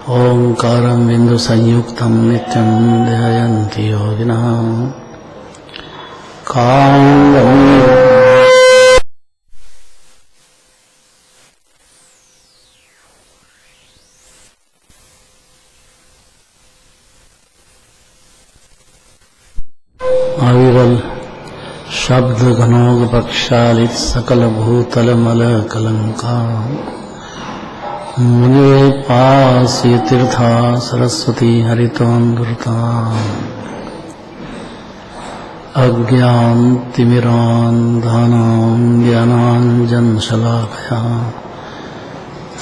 ओंकारं बिन्दुसंयुक्तं नित्यं ध्यायन्ति योगिनः कान्दं अविरल शब्द घनोग प्रक्षालित सकल भूतल मल कलंका मुनि पासी तीर्था सरस्वती हरितोन्दुरता अज्ञान तिमिरान्धानां ज्ञानाञ्जनशलाकया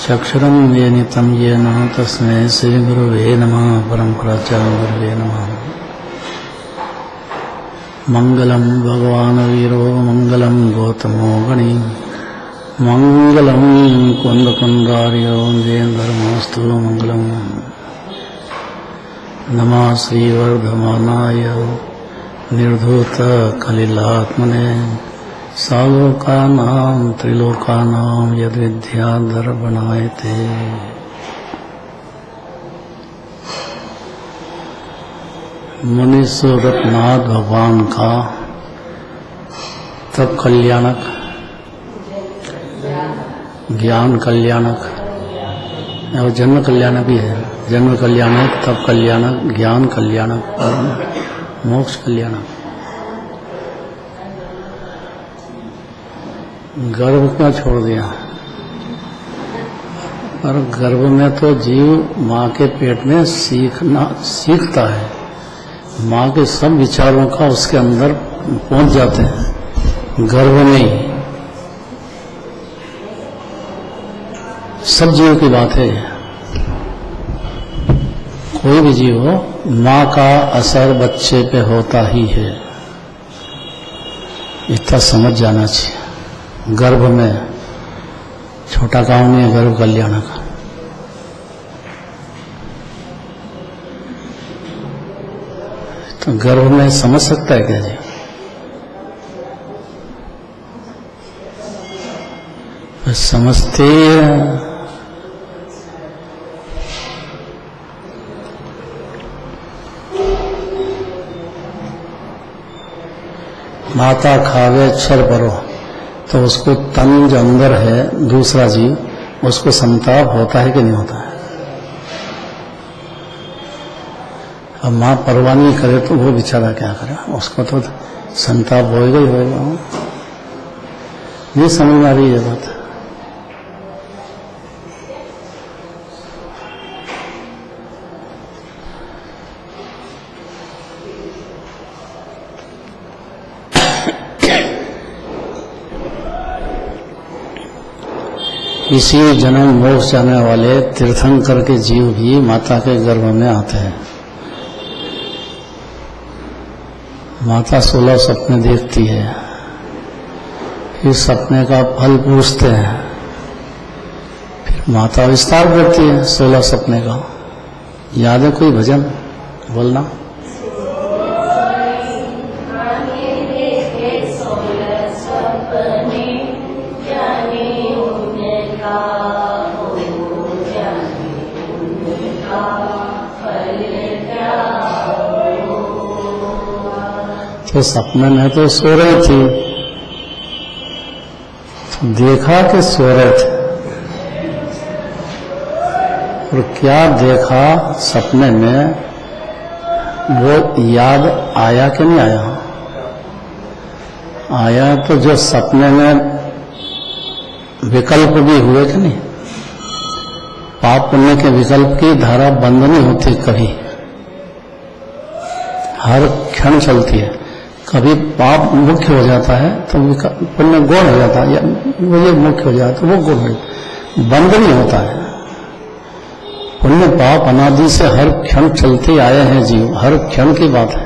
चक्षुरं येनितं येन तस्मै श्रीगुरुवे नमः। परमपराचार्य गुरुवे नमः। मंगलम भगवान वीरो मंगलम गौतमो गणी मंगलम कुंद कुंदार्यो जयेन्द्रमस्तु मंगलम नमः श्रीवर्धमानाय निर्धूत कलिलात्मने सालोकानां त्रिलोकानां यद्विद्याधरवनायते। मुनीश्वरनाथ भगवान का तब कल्याणक ज्ञान कल्याणक और जन्म कल्याणक भी है। जन्म कल्याणक, तब कल्याणक, ज्ञान कल्याणक और मोक्ष कल्याणक। गर्भ का छोड़ दिया, पर गर्भ में तो जीव माँ के पेट में सीखता है। माँ के सब विचारों का उसके अंदर पहुंच जाते हैं, गर्भ में ही। सब जीव की बात है। कोई भी जीव हो, माँ का असर बच्चे पे होता ही है, इतना समझ जाना चाहिए। गर्भ में छोटा काम नहीं है, गर्भ कल्याण का। तो गर्भ में समझ सकता है क्या जी? समझते हैं। माता खावे अक्षर परो, तो उसको तन जो अंदर है दूसरा जीव, उसको संताप होता है कि नहीं होता है? अब माँ परवाह नहीं करे तो वो बेचारा क्या करे? उसको तो संताप होएगा ही होएगा। नहीं समझ में आ रही है बात? इसी जन्म मोक्ष जाने वाले तीर्थंकर के जीव भी माता के गर्भ में आते हैं। माता 16 सपने देखती है, फिर सपने का फल पूछते हैं, फिर माता विस्तार करती है 16 सपने का। याद है कोई भजन बोलना? तो सपने में तो सो रही थी, तो देखा कि सो रहे थे, और क्या देखा सपने में वो याद आया कि नहीं आया? आया। तो जो सपने में विकल्प भी हुए कि नहीं? पाप पुण्य के विकल्प की धारा बंद नहीं होती कभी, हर क्षण चलती है। कभी पाप मुख्य हो जाता है तो पुण्य गौण हो जाता है, या वो ये मुख्य हो जाता है तो वो गौण हो जाता है, बंद नहीं होता है। पुण्य पाप अनादि से हर क्षण चलते आए हैं जीव, हर क्षण की बात है।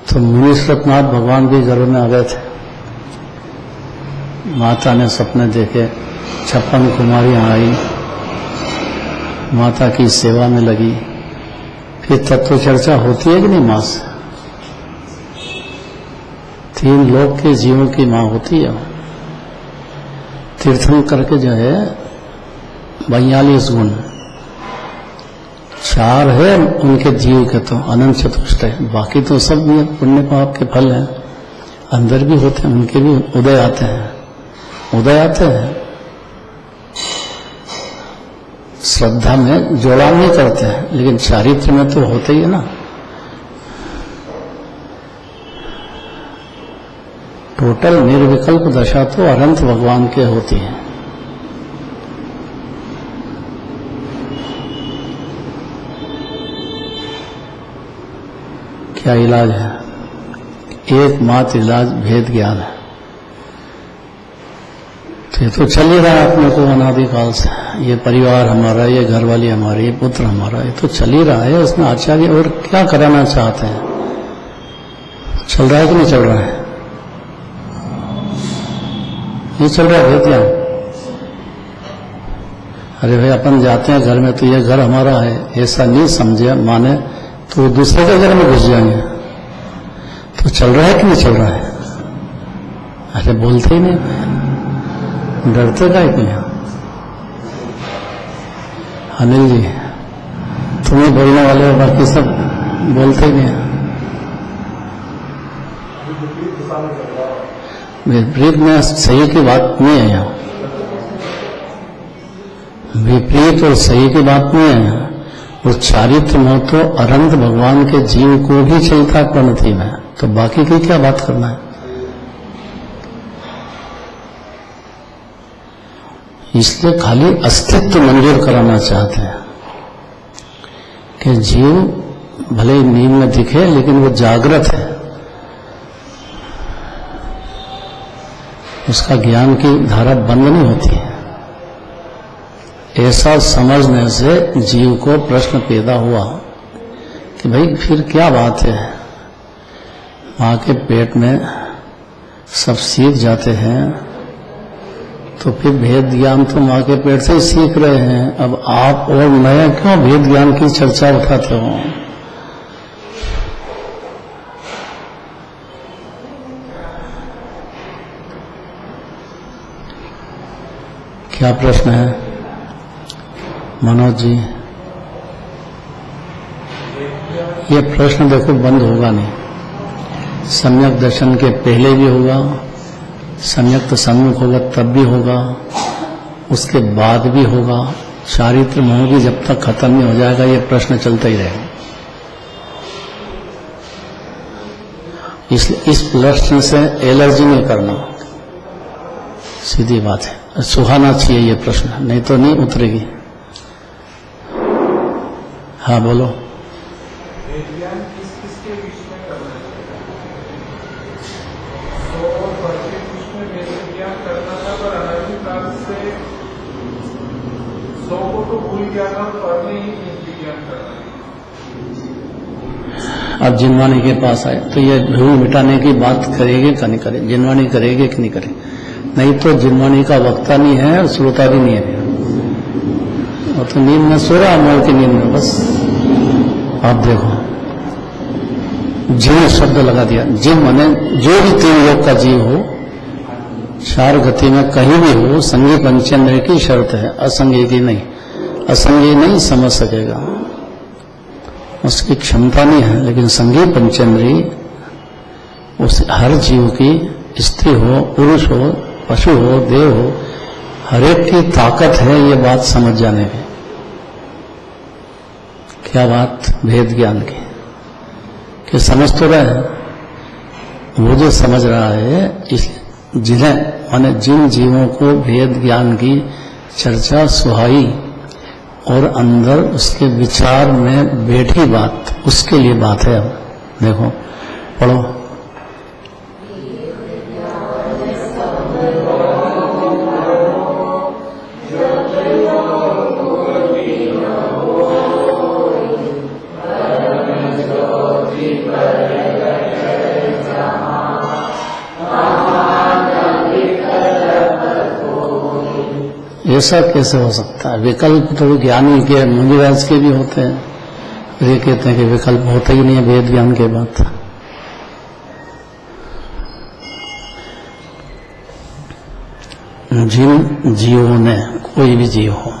तो मुनीश्वरनाथ भगवान भी गर्भ में आ गए थे। माता ने सपने देखे, 56 कुमारियां आई, माता की सेवा में लगी। फिर तत्व चर्चा होती है कि नहीं माँ से? 3 लोक के जीवों की माँ होती है। तीर्थन करके जो है 42 गुण, 4 है उनके जीव के तो अनंत चतुष्ट है, बाकी तो सब भी पुण्य पाप के फल हैं, अंदर भी होते हैं, उनके भी उदय आते हैं। श्रद्धा में जोड़ा नहीं करते हैं, लेकिन चारित्र में तो होते ही है ना। टोटल निर्विकल्प दशा तो अनंत भगवान के होती है। क्या इलाज है? एकमात्र इलाज भेद ज्ञान है। तो ये तो चल ही रहा है अपने को अनादिकाल से, ये परिवार हमारा, ये घरवाली हमारी, ये पुत्र हमारा, ये तो चल ही रहा है। उसमें आचार्य और क्या कराना चाहते हैं? चल रहा है कि नहीं चल रहा है? ये चल रहा है भेद ज्ञान। अरे भाई अपन जाते हैं घर में तो ये घर हमारा है, ऐसा नहीं समझे माने तो दूसरे के घर में घुस जाएंगे। तो चल रहा है कि नहीं चल रहा है? अरे बोलते ही नहीं, डरते का ही। अनिल जी तुम्हें बोलने वाले हो, बाकी सब बोलते ही नहीं। विपरीत में सही की बात नहीं है यहाँ, विपरीत और सही की बात नहीं है यहाँ। और चारित्र में तो अनंत भगवान के जीव को भी चलता प्रणति में, तो बाकी की क्या बात करना है? इसलिए खाली अस्तित्व मंजूर कराना चाहते हैं कि जीव भले नींद में दिखे लेकिन वो जागृत है, उसका ज्ञान की धारा बंद नहीं होती है। ऐसा समझने से जीव को प्रश्न पैदा हुआ कि भाई फिर क्या बात है, माँ के पेट में सब सीख जाते हैं तो फिर भेद ज्ञान तो माँ के पेट से ही सीख रहे हैं, अब आप और नया क्यों भेद ज्ञान की चर्चा उठाते हो? क्या प्रश्न है मनोज जी? ये प्रश्न देखो बंद होगा नहीं, सम्यक दर्शन के पहले भी होगा, सम्यक तो सम्मुख होगा तब भी होगा, उसके बाद भी होगा। चारित्र मोह भी जब तक खत्म नहीं हो जाएगा ये प्रश्न चलता ही रहेगा। इसलिए इस प्रश्न से एलर्जी नहीं करना, सीधी बात है। सुहाना चाहिए ये प्रश्न, नहीं तो नहीं उतरेगी। हाँ बोलो। ज्ञान किस किसके बीच में करना चाहिए? 100 और 25 में वेद ज्ञान करना था, पर अनादिकाल से 100 को तो भूल गया था, पर में ही ज्ञान करना है। अब जिनवाणी के पास आए तो ये भूल मिटाने की बात करेगी कि नहीं करेगी? जिनवाणी करेगी कि नहीं करेगी? नहीं तो जिनवाणी का वक्ता नहीं है और श्रोता भी नहीं है, और तो नींद में सो रहा, मोल की नींद में। बस आप देखो, जीव शब्द लगा दिया। जीव माने जो भी 3 लोक का जीव हो, 4 गति में कहीं भी हो, संगी पंचेंद्र की शर्त है, असंगी की नहीं। असंगी नहीं समझ सकेगा, उसकी क्षमता नहीं है, लेकिन संगी पंचेंद्री उस हर जीव की, स्त्री हो, पुरुष हो, पशु हो, देव हो, हर एक की ताकत है ये बात समझ जाने की। क्या बात भेद ज्ञान की, कि समझ तो रहे हैं, वो जो समझ रहा है, इसलिए जिन्हें माने जिन जीवों को भेद ज्ञान की चर्चा सुहाई और अंदर उसके विचार में बैठी बात, उसके लिए बात है। अब देखो पढ़ो। ऐसा कैसे हो सकता है? विकल्प तो ज्ञानी के, मुनिराज के भी होते हैं। ये कहते हैं कि विकल्प होता ही नहीं है भेद ज्ञान के बाद। जिन जीवों ने, कोई भी जीव हो,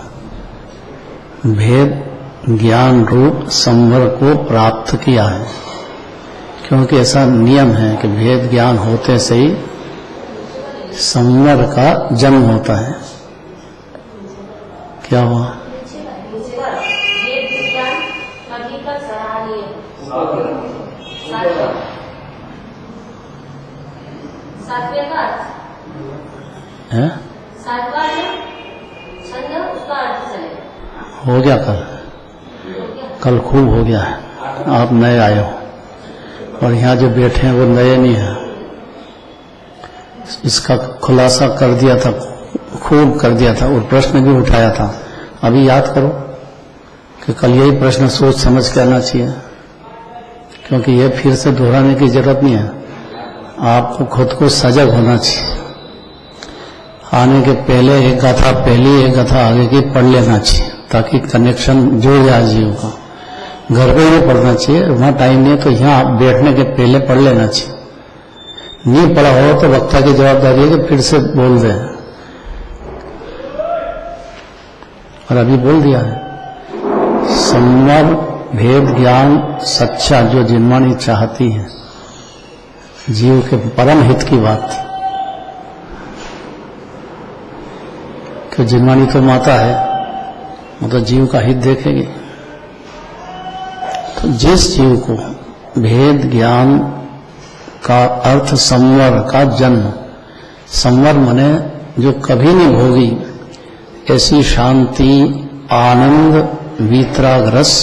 भेद ज्ञान रूप संवर को प्राप्त किया है, क्योंकि ऐसा नियम है कि भेद ज्ञान होते से ही संवर का जन्म होता है। क्या हुआ? है? हो गया कल खूब हो गया है। आप नए आए हो और यहाँ जो बैठे हैं वो नए नहीं है। इसका खुलासा कर दिया था, खूब कर दिया था और प्रश्न भी उठाया था। अभी याद करो कि कल यही प्रश्न सोच समझ के आना चाहिए, क्योंकि ये फिर से दोहराने की जरूरत नहीं है। आपको खुद को सजग होना चाहिए। आने के पहले एक गाथा पहली, एक गाथा आगे की पढ़ लेना चाहिए, ताकि कनेक्शन जुड़ जाए जीव का। घर पे नहीं पढ़ना चाहिए, वहाँ टाइम नहीं है तो यहाँ बैठने के पहले पढ़ लेना चाहिए। नहीं पढ़ा हो तो वक्ता की जवाबदारी है कि फिर से बोल दें, और अभी बोल दिया है। संवर भेद ज्ञान सच्चा जो जिनवाणी चाहती है, जीव के परम हित की बात, कि जिनवाणी तो माता है, मतलब जीव का हित देखेगी। तो जिस जीव को भेद ज्ञान का अर्थ संवर का जन्म, संवर मने जो कभी नहीं भोगी ऐसी शांति, आनंद, वीतराग रस,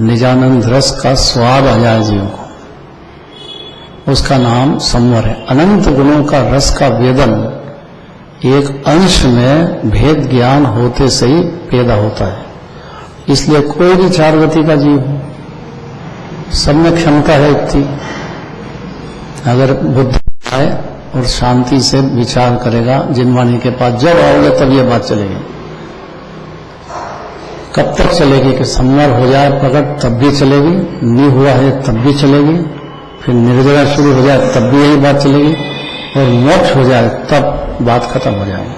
निजानंद रस का स्वाद आ जाए जीव को, उसका नाम संवर है। अनंत गुणों का रस का वेदन एक अंश में भेद ज्ञान होते से ही पैदा होता है। इसलिए कोई भी चार गति का जीव हो, सब में क्षमता है इतनी। अगर बुद्धि आए और शांति से विचार करेगा, जिनवाणी के पास जब आओगे तब ये बात चलेगी। कब तक चलेगी कि संवर हो जाए प्रकट, तब भी चलेगी, नहीं हुआ है तब भी चलेगी, फिर निर्जरा शुरू हो जाए तब भी यही बात चलेगी, और मोक्ष हो जाए तब बात खत्म हो जाएगी।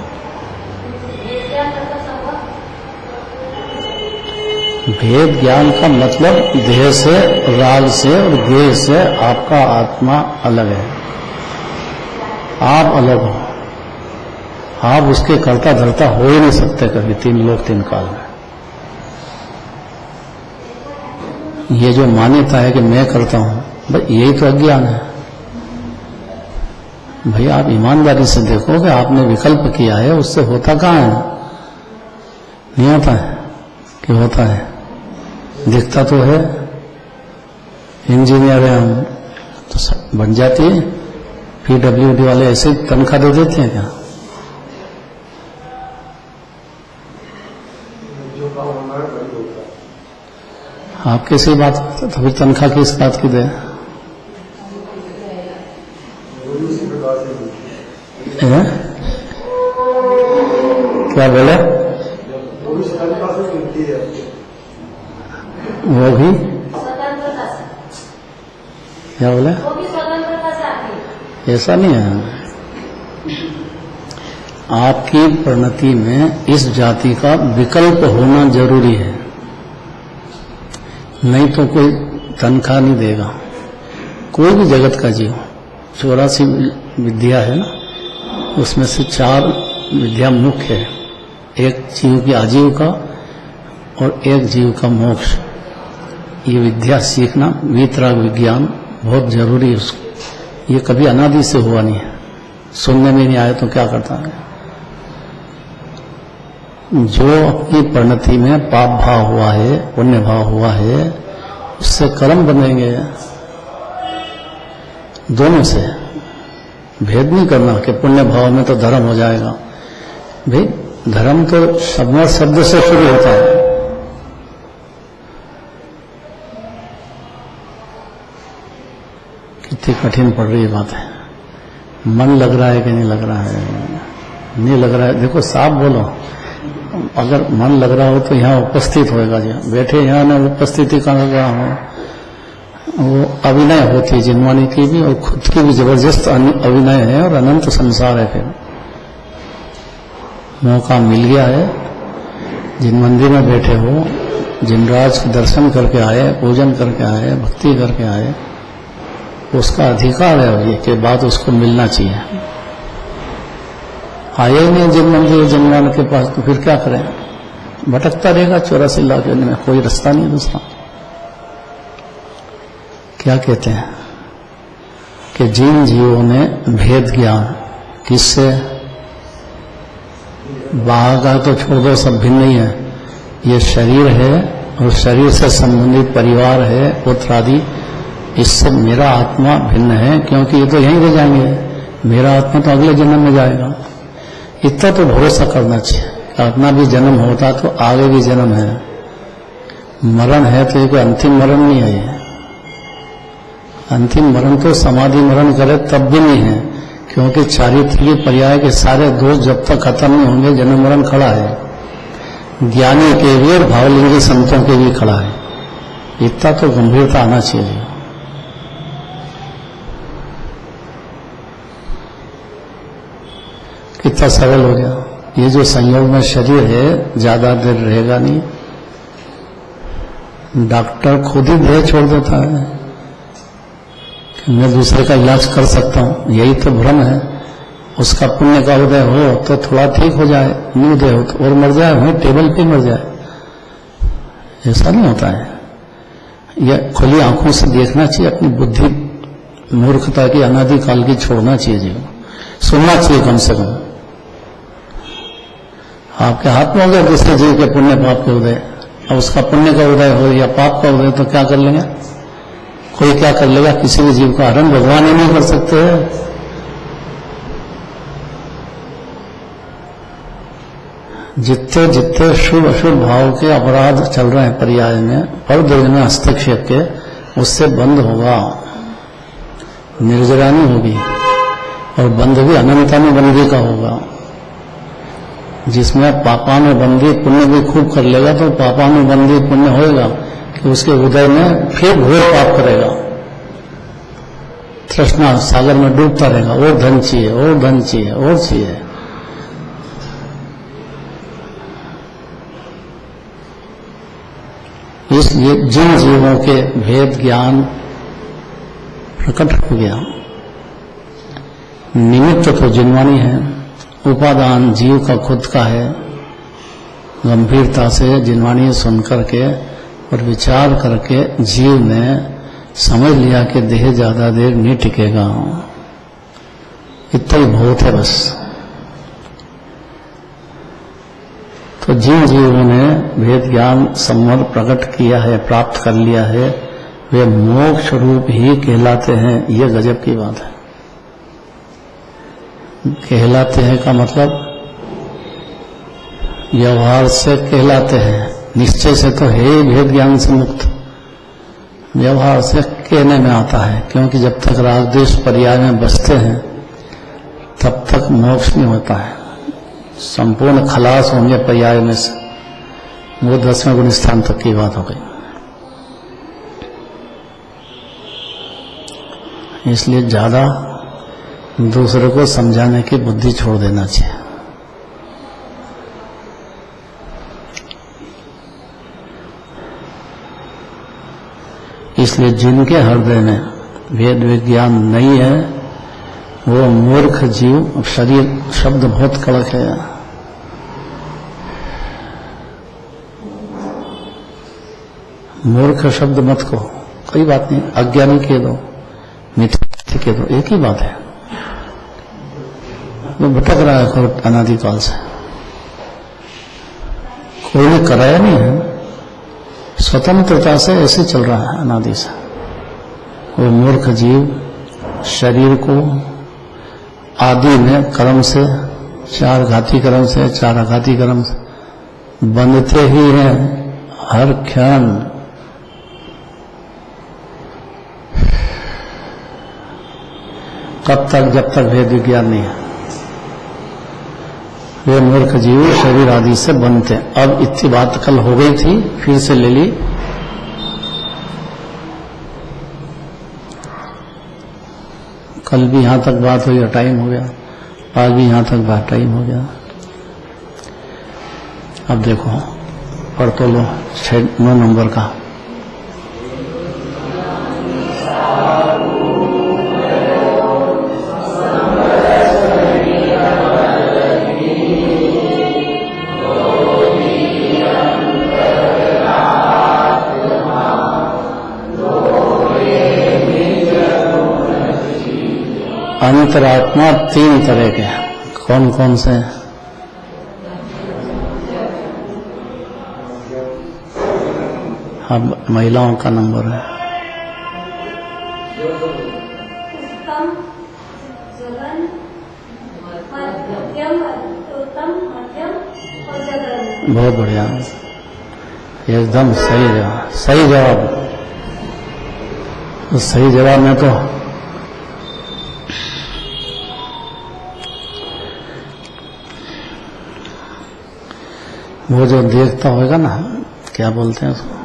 भेद ज्ञान का मतलब देह से, राग से और देह से आपका आत्मा अलग है, आप अलग हो। आप उसके कर्ता धर्ता हो ही नहीं सकते कभी, तीन लोक तीन काल में। ये जो मान्यता है कि मैं करता हूं, भाई यही तो अज्ञान है। भाई आप ईमानदारी से देखो कि आपने विकल्प किया है, उससे होता कहाँ है? नहीं होता है कि होता है? दिखता तो है। इंजीनियर है हम तो बन जाती है। PWD वाले ऐसे तनख्वाह दे देते हैं क्या? आप कैसी बात करते, तो तनख्वाह किस बात की दे? क्या बोले? वो भी क्या बोले? ऐसा नहीं है। आपकी परिणति में इस जाति का विकल्प होना जरूरी है, नहीं तो कोई तनख्वाह नहीं देगा। कोई भी जगत का जीव, 84 विद्या है ना, उसमें से 4 विद्या मुख्य है। एक जीव की आजीविका और एक जीव का मोक्ष। ये विद्या सीखना, वीतराग विज्ञान बहुत जरूरी है उसको। ये कभी अनादि से हुआ नहीं है, सुनने में नहीं आया तो क्या करता है? जो अपनी परिणति में पाप भाव हुआ है, पुण्य भाव हुआ है, उससे कर्म बनेंगे। दोनों से भेद नहीं करना कि पुण्य भाव में तो धर्म हो जाएगा। भाई धर्म तो शब्द से शुरू होता है। कितनी कठिन पड़ रही बात है। मन लग रहा है कि नहीं लग रहा है? नहीं लग रहा है, देखो साफ बोलो। अगर मन लग रहा हो तो यहाँ उपस्थित होएगा। जी बैठे यहाँ ना उपस्थिति का लग रहा हो, वो अभिनय होती है जिनवाणी की भी और खुद की भी जबरदस्त अभिनय है और अनंत संसार है। फिर मौका मिल गया है। जिन मंदिर में बैठे हो, जिन राज के दर्शन करके आए, पूजन करके आए, भक्ति करके आए, उसका अधिकार है ये कि बात उसको मिलना चाहिए। आए ही नहीं जिन मंदिर जिन के पास, तो फिर क्या करें? भटकता रहेगा 84 लाख योनि में, कोई रास्ता नहीं दूसरा। क्या कहते हैं कि जिन जीवों ने भेद ज्ञान, किससे? बाहर का तो छोड़ दो, सब भिन्न ही है। ये शरीर है और शरीर से संबंधित परिवार है, पुत्र आदि, इससे मेरा आत्मा भिन्न है, क्योंकि ये तो यहीं रह जाएंगे। मेरा आत्मा तो अगले जन्म में जाएगा। इतना तो भरोसा करना चाहिए कि अपना भी जन्म होता तो आगे भी जन्म है। मरण है तो एक अंतिम मरण नहीं है। ये अंतिम मरण तो समाधि मरण करे तब भी नहीं है, क्योंकि चारित्र्य पर्याय के सारे दोष जब तक खत्म नहीं होंगे, जन्म मरण खड़ा है। ज्ञानी के भी और भावलिंगी संतों के भी खड़ा है। इतना तो गंभीरता आना चाहिए। कितना सरल हो गया। ये जो संयोग में शरीर है ज्यादा देर रहेगा नहीं। डॉक्टर खुद ही देह छोड़ देता है कि मैं दूसरे का इलाज कर सकता हूं, यही तो भ्रम है। उसका पुण्य का उदय हो तो थोड़ा ठीक हो जाए, नहीं उदय हो तो और मर जाए, वहीं टेबल पे मर जाए। ऐसा नहीं होता है। यह खुली आंखों से देखना चाहिए। अपनी बुद्धि मूर्खता की अनादिकाल की छोड़ना चाहिए। जीवन सुनना चाहिए कम से कम। आपके हाथ में हो गया दूसरे जीव के पुण्य पाप के उदय। अब उसका पुण्य का उदय हो या पाप का उदय तो क्या कर लेंगे? कोई क्या कर लेगा? किसी भी जीव का हरण भगवान ही नहीं कर सकते हैं। जितने जितने शुभ अशुभ भाव के अपराध चल रहे हैं पर्याय में और दुर्ग में हस्तक्षेप के, उससे बंद होगा, निर्जरानी होगी और बंद भी अनंतानुबंधी का होगा। जिसमें पापानुबंधी पुण्य भी खूब कर लेगा तो पापानुबंधी पुण्य होएगा कि उसके उदय में फिर घोर पाप करेगा, तृष्णा सागर में डूबता रहेगा। और धन चाहिए, और धन चाहिए, और चाहिए। इसलिए जिन जीवों के भेद ज्ञान प्रकट हो गया, निमित्त तो जिनवानी है, उपादान जीव का खुद का है। गंभीरता से जिनवानी सुन करके और विचार करके जीव ने समझ लिया कि देह ज्यादा देर नहीं टिकेगा। इतना ही बहुत है बस। तो जिन जीवों ने भेद ज्ञान संबंध प्रकट किया है, प्राप्त कर लिया है, वे मोक्ष रूप ही कहलाते हैं। ये गजब की बात है। कहलाते हैं का मतलब व्यवहार से कहलाते हैं, निश्चय से तो है ही भेद ज्ञान से मुक्त। व्यवहार से कहने में आता है, क्योंकि जब तक रागद्वेष पर्याय में बसते हैं तब तक मोक्ष नहीं होता है। संपूर्ण खलास होंगे पर्याय में से, वो 10वें गुण स्थान तक की बात हो गई। इसलिए ज्यादा दूसरे को समझाने की बुद्धि छोड़ देना चाहिए। इसलिए जिनके हृदय में वेद विज्ञान नहीं है वो मूर्ख जीव। शरीर शब्द बहुत कड़क है। मूर्ख शब्द मत कहो, कोई बात नहीं। अज्ञानी कह दो, मिथ्या कह दो, एक ही बात है। वो भटक रहा है अनादिकाल से, कोई ने कराया नहीं है। स्वतंत्रता से ऐसे चल रहा है अनादि से। वो मूर्ख जीव शरीर को आदि में कर्म से, 4 घाती कर्म से, 4 आघाती कर्म से बंधते ही हैं हर क्षण। कब तक? जब तक भेद विज्ञान नहीं है। वे मूर्ख जीव शरीर आदि से बनते। अब इतनी बात कल हो गई थी, फिर से ले ली। कल भी यहां तक बात हुई और टाइम हो गया, आज भी यहां तक बात टाइम हो गया। अब देखो पढ़ तो लो 9 नंबर का। अंतरात्मा 3 तरह के हैं। कौन कौन से? अब महिलाओं का नंबर है। बहुत बढ़िया, एकदम सही जवाब। सही जवाब, तो सही जवाब में तो वो जो देखता होगा ना, क्या बोलते हैं उसको,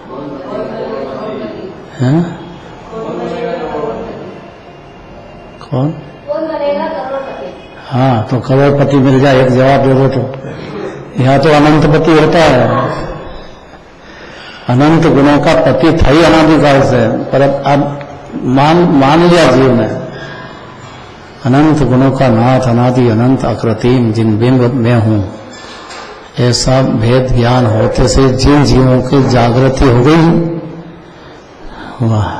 हैं? कौन? हाँ, तो करोड़पति मिल जाए, एक जवाब दे दो तो। यहाँ तो अनंतपति होता है, अनंत गुणों का पति था ही अनादिकाल से, पर अब मान लिया जीव ने। अनंत गुणों का नाथ, अनादि अनंत अकृत्रिम, जिन बिंब में हूं, ऐसा भेद ज्ञान होते से जिन जीवों की जागृति हो गई, वाह,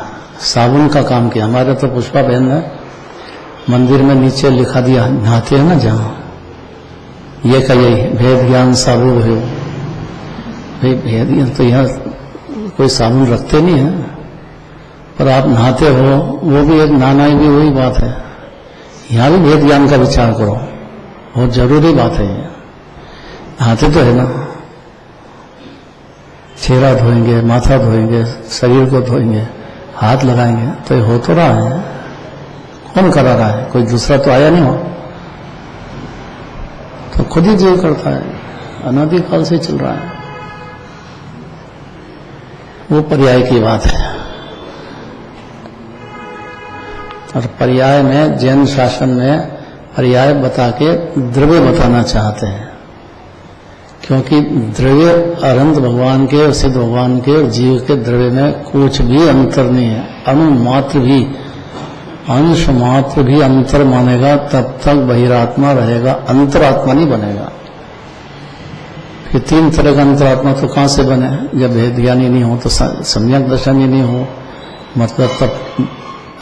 साबुन का काम किया। हमारे तो पुष्पा बहन ने मंदिर में नीचे लिखा दिया, नहाते हैं ना जहां, ये का यही भेद ज्ञान साबुन हो। भाई भेद ज्ञान तो यहाँ कोई साबुन रखते नहीं है, पर आप नहाते हो, वो भी एक नहाना भी वही बात है। यहाँ भी भेद ज्ञान का विचार करो, बहुत जरूरी बात है ये। नहाते तो है ना, चेहरा धोएंगे, माथा धोएंगे, शरीर को धोएंगे, हाथ लगाएंगे, तो ये हो तो रहा है। कौन करा रहा है? कोई दूसरा तो आया नहीं हो, तो खुद ही जीव करता है, अनादिकाल से चल रहा है। वो पर्याय की बात है। और पर्याय में जैन शासन में पर्याय बता के द्रव्य बताना चाहते हैं, क्योंकि द्रव्य अनंत भगवान के और सिद्ध भगवान के और जीव के द्रव्य में कुछ भी अंतर नहीं है। अणु मात्र भी, अंश मात्र भी अंतर मानेगा तब तक बहिरात्मा रहेगा, अंतरात्मा नहीं बनेगा। फिर 3 तरह का अंतरात्मा तो कहां से बने? जब भेद ज्ञानी नहीं हो, तो सम्यक दर्शन ही नहीं हो, मतलब तब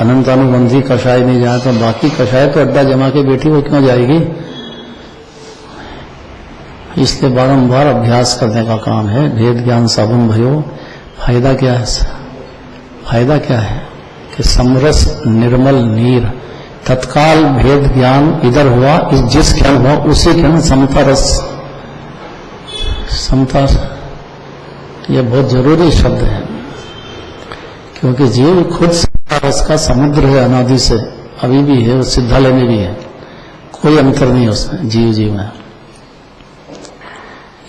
अनंतानुबंधी कषाय नहीं जाए, तो बाकी कषाय तो अड्डा जमा के बैठी वो क्यों जाएगी? इसलिए बारंबार अभ्यास करने का काम है। भेद ज्ञान साबुन भयो। फायदा क्या है? फायदा क्या है कि समरस निर्मल नीर, तत्काल भेद ज्ञान इधर हुआ, जिस क्षण हुआ उसी क्षण समता रस। समता, यह बहुत जरूरी शब्द है, क्योंकि जीव खुद समता रस का समुद्र है, अनादि से अभी भी है, सिद्धालय में भी है, कोई अंतर नहीं है उसमें, जीव जीव में।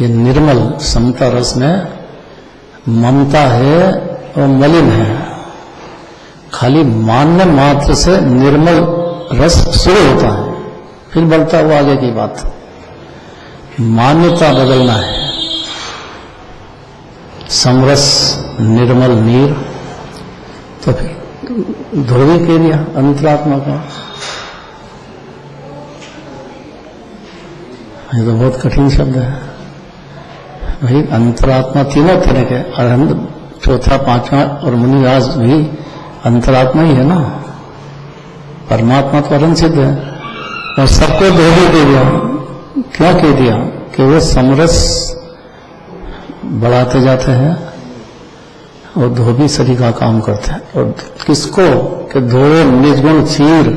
ये निर्मल समता रस में ममता है और मलिन है, खाली मानने मात्र से निर्मल रस शुरू होता है, फिर बढ़ता हुआ आगे की बात। मान्यता बदलना है। समरस निर्मल नीर, तो फिर ध्रुवी के लिए अंतरात्मा का, ये तो बहुत कठिन शब्द है भाई। अंतरात्मा तीनों तरह के, अरहंत चौथा पांचवा और मुनिराज भी अंतरात्मा ही है ना। परमात्मा तो अरहंत सिद्ध है, और सबको ध्रुवी दे दिया। क्या कह दिया? कि वो समरस बढ़ाते जाते हैं और धोबी सरी का काम करते हैं। और किसको? कि धोए निजगुण चीर,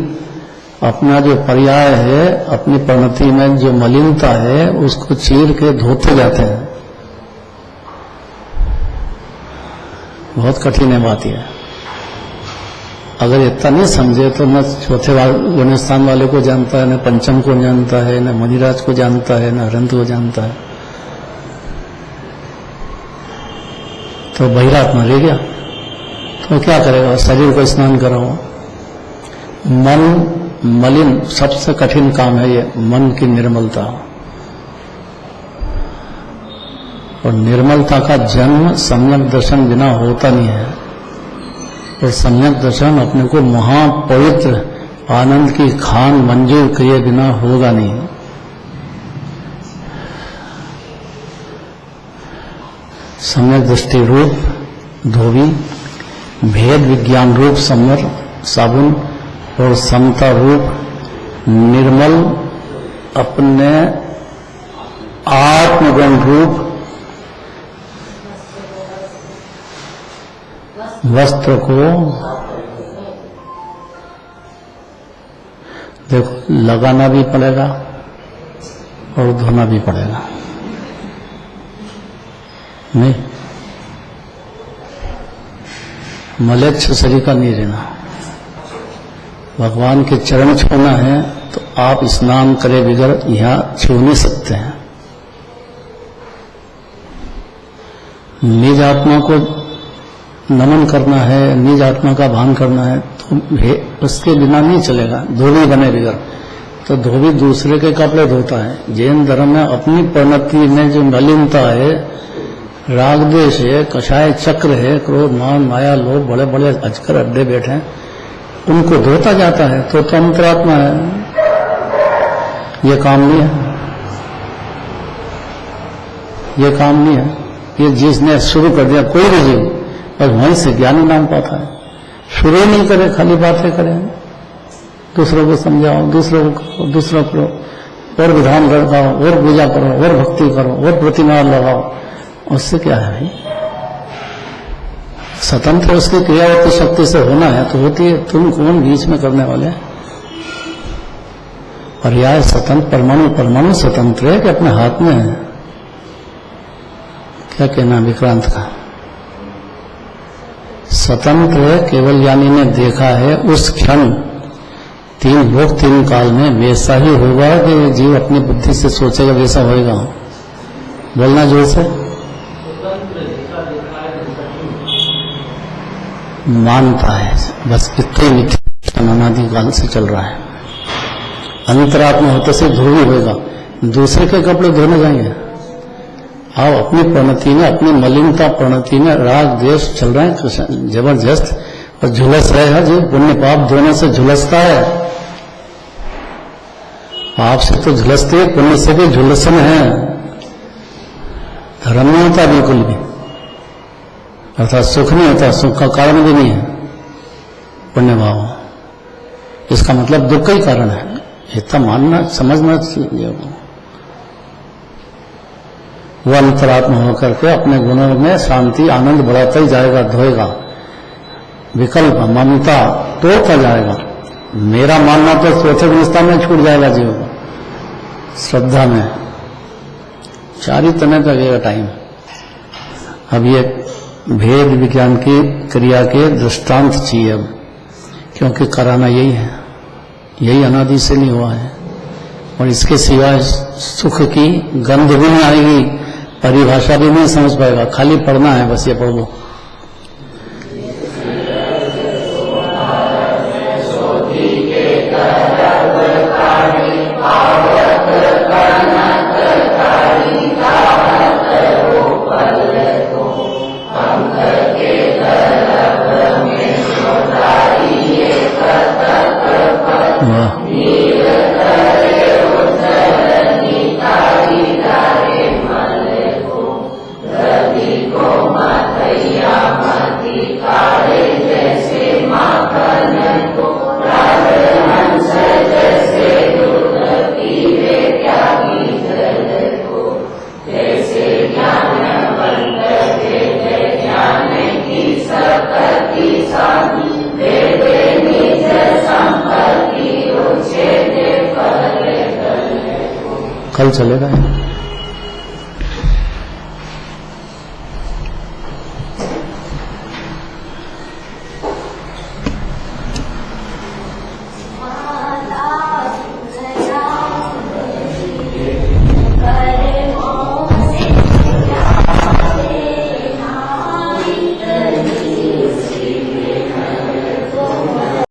अपना जो पर्याय है, अपनी परिणति में जो मलिनता है, उसको चीर के धोते जाते हैं। बहुत कठिन है बात यह। अगर इतना नहीं समझे तो न चौथे गुणस्थान वाले को जानता है, न पंचम को जानता है, न मुनिराज को जानता है, न अरहंत को जानता है, तो बहिरात्मा रह गया। तो क्या करेगा? शरीर को स्नान कराओ। मन मलिन, सबसे कठिन काम है ये, मन की निर्मलता। और निर्मलता का जन्म सम्यक दर्शन बिना होता नहीं है, और सम्यक दर्शन अपने को महापवित्र आनंद की खान मंजूर किए बिना होगा नहीं। सम्यक दृष्टि रूप धोबी, भेद विज्ञान रूप समर साबुन, और समता रूप निर्मल अपने आत्मगुण रूप वस्त्र को देखो लगाना भी पड़ेगा और धोना भी पड़ेगा। नहीं, मलेच्छ शरीर का नहीं रहना। भगवान के चरण छूना है तो आप स्नान करे बगैर यहाँ छू नहीं सकते हैं। निज आत्मा को नमन करना है, निज आत्मा का भान करना है तो उसके बिना नहीं चलेगा। धोबी बने बगैर तो धोबी दूसरे के कपड़े धोता है। जैन धर्म में अपनी परिणति में जो मलिनता है, राग द्वेष है, कषाय चक्र है, क्रोध मान माया लोग बड़े बड़े अजगर अड्डे बैठे हैं, उनको धोता जाता है तो अंतरात्मा है। ये काम नहीं है, ये काम नहीं है। ये जिसने शुरू कर दिया कोई भी जीव, और वहीं से ज्ञानी नाम पाता है। शुरू नहीं करे, खाली बातें करें, दूसरों को समझाओ, दूसरों को करो, दूसरों करो, और विधान लगाओ, और पूजा करो, और भक्ति करो, और प्रतिमा लगाओ, उससे क्या है भाई? स्वतंत्र उसकी क्रियावती शक्ति से होना है तो होती है। तुम कौन बीच में करने वाले? पर्याय स्वतंत्र, परमाणु परमाणु स्वतंत्र है कि अपने हाथ में है? क्या कहना विक्रांत का? स्वतंत्र केवल ज्ञानी ने देखा है उस क्षण तीन लोक तीन काल में वैसा ही होगा कि जीव अपनी बुद्धि से सोचेगा वैसा होएगा। बोलना जोर से। मानता है बस, इतने मिथ्या अनादि काल से चल रहा है। अंतरात्मा होते से धोबी होगा, दूसरे के कपड़े धोने जाएंगे। आप अपनी प्रणति में, अपनी मलिनता प्रणति में राग द्वेष चल रहे हैं जबरदस्त, और झुलस रहे हैं। जो पुण्य पाप दोनों से झुलसता है, पाप से तो झुलसते हैं, पुण्य से भी झुलसन है। धर्म नहीं होता बिल्कुल भी, अर्थात सुख नहीं होता, सुख का कारण भी नहीं है पुण्य भाव। इसका मतलब दुख का ही कारण है, इतना मानना समझना चाहिए। वो अंतरात्मा होकर के अपने गुणों में शांति आनंद बढ़ाता ही जाएगा, धोएगा। विकल्प ममता तोड़ता जाएगा। मेरा मानना तो चौथे अवस्था में छूट जाएगा जीव को, श्रद्धा में। 4 तने पे लगेगा टाइम। अब ये भेद विज्ञान की क्रिया के दृष्टांत चाहिए अब, क्योंकि कराना यही है, यही अनादि से नहीं हुआ है। और इसके सिवाय सुख की गंध भी नहीं आएगी, परिभाषा भी नहीं समझ पाएगा। खाली पढ़ना है बस, ये पढ़ लो। कल चलेगा।